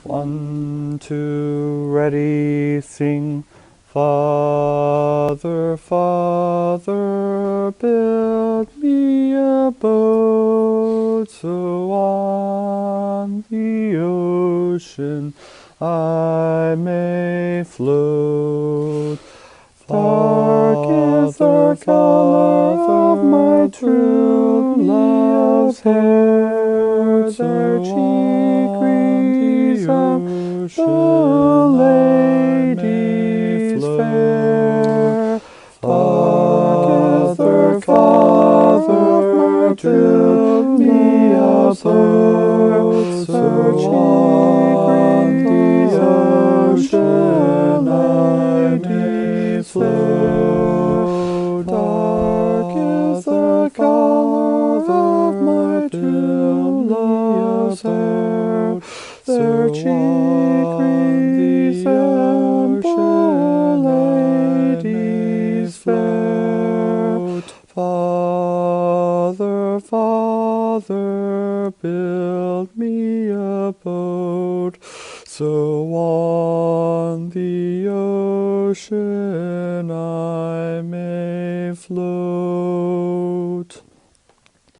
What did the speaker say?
1, 2, ready, sing. Father, Father, build me a boat so on the ocean I may float. Dark is the color of my true love's hair, their cheek wreaths the ladies fair. Father, Father, build me a boat so on the ocean I may float. Dark is the color of my true love's hair, their cheek wreaths and the ladies fair. Father, Father, build me a boat so on the ocean I may float.